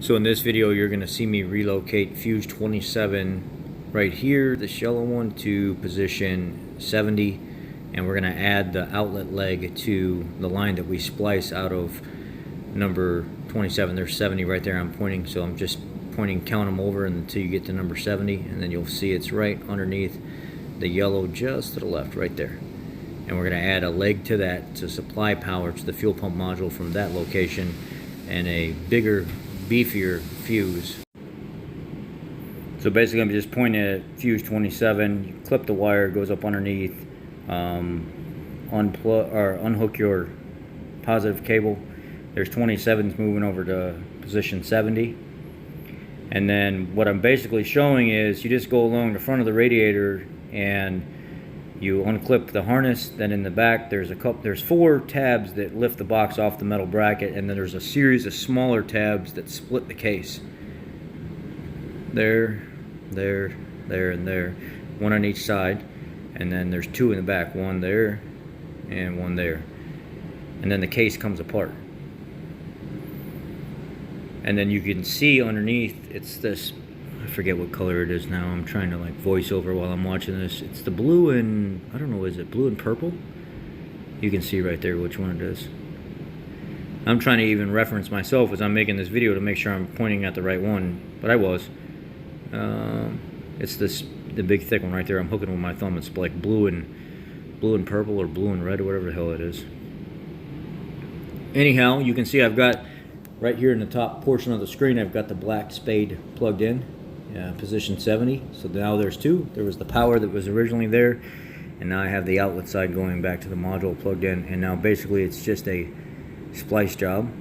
So in this video, you're going to see me relocate fuse 27 right here, this yellow one, to position 70, and we're going to add the outlet leg to the line that we splice out of number 27. There's 70 right there I'm pointing, so I'm just pointing, count them over until you get to number 70, and then you'll see it's right underneath the yellow just to the left right there. And we're going to add a leg to that to supply power to the fuel pump module from that location, and a bigger, beefier fuse. So basically I'm just pointing at fuse 27, you clip the wire, it goes up underneath, unplug or unhook your positive cable. There's 27s moving over to position 70. And then what I'm basically showing is you just go along the front of the radiator and you unclip the harness. Then in the back there's 4 tabs that lift the box off the metal bracket, and then there's a series of smaller tabs that split the case. There, there, there, and there. One on each side. And then there's 2 in the back. One there and one there. And then the case comes apart. And then you can see underneath, it's this, I forget what color it is now. I'm trying to like voice over while I'm watching this. It's the blue and, I don't know, is it blue and purple? You can see right there which one it is. I'm trying to even reference myself as I'm making this video to make sure I'm pointing at the right one, but I was. It's the big thick one right there. I'm hooking with my thumb. It's like blue and purple, or blue and red, or whatever the hell it is. Anyhow, you can see I've got right here in the top portion of the screen, I've got the black spade plugged in, position 70. So now there's 2. There was the power that was originally there, and now I have the outlet side going back to the module plugged in. And now basically it's just a splice job.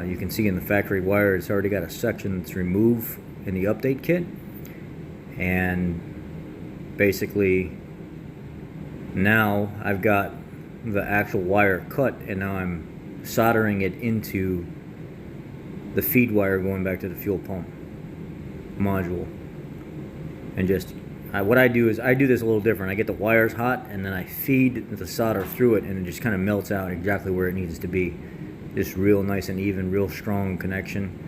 You can see in the factory wire, it's already got a section that's removed in the update kit. And basically now I've got the actual wire cut, and now I'm soldering it into the feed wire going back to the fuel pump module. And just what I do is I do this a little different. I get the wires hot, and then I feed the solder through it, and it just kind of melts out exactly where it needs to be. Just real nice and even, real strong connection.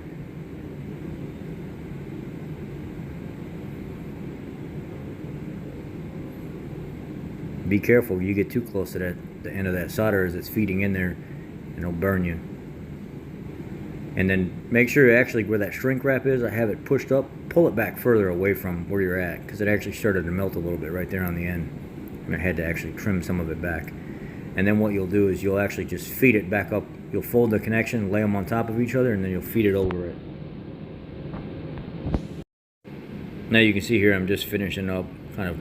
Be careful, you get too close to the end of that solder as it's feeding in there, and it'll burn you. And then make sure actually where that shrink wrap is, I have it pushed up, pull it back further away from where you're at, because it actually started to melt a little bit right there on the end, and I had to actually trim some of it back. And then what you'll do is you'll actually just feed it back up. You'll fold the connection, lay them on top of each other, and then you'll feed it over it. Now you can see here I'm just finishing up, kind of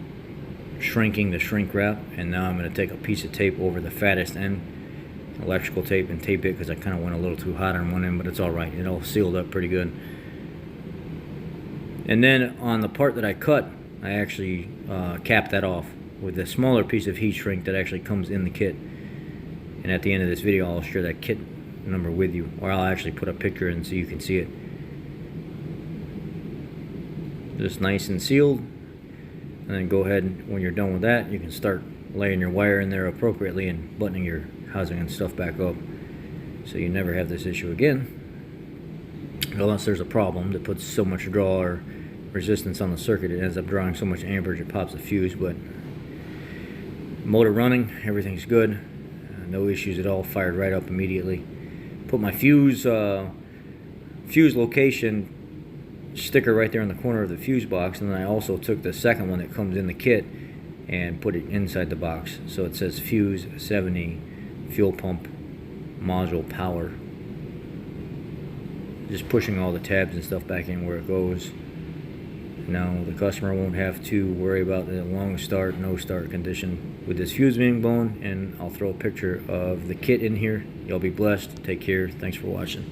shrinking the shrink wrap, and now I'm going to take a piece of tape over the fattest end, electrical tape, and tape it, because I kind of went a little too hot on one end, but it's alright, it all sealed up pretty good. And then on the part that I cut, I actually capped that off with a smaller piece of heat shrink that actually comes in the kit. And at the end of this video I'll share that kit number with you, or I'll actually put a picture in so you can see it. Just nice and sealed. And then go ahead, when you're done with that, you can start laying your wire in there appropriately and buttoning your housing and stuff back up, so you never have this issue again, unless there's a problem that puts so much draw or resistance on the circuit it ends up drawing so much amperage it pops the fuse. But motor running, everything's good, no issues at all, fired right up immediately. Put my fuse location sticker right there in the corner of the fuse box, and then I also took the second one that comes in the kit and put it inside the box, so it says fuse 70 fuel pump module power. Just pushing all the tabs and stuff back in where it goes. Now the customer won't have to worry about the long start, no start condition with this fuse being blown. And I'll throw a picture of the kit in here. Y'all be blessed. Take care. Thanks for watching.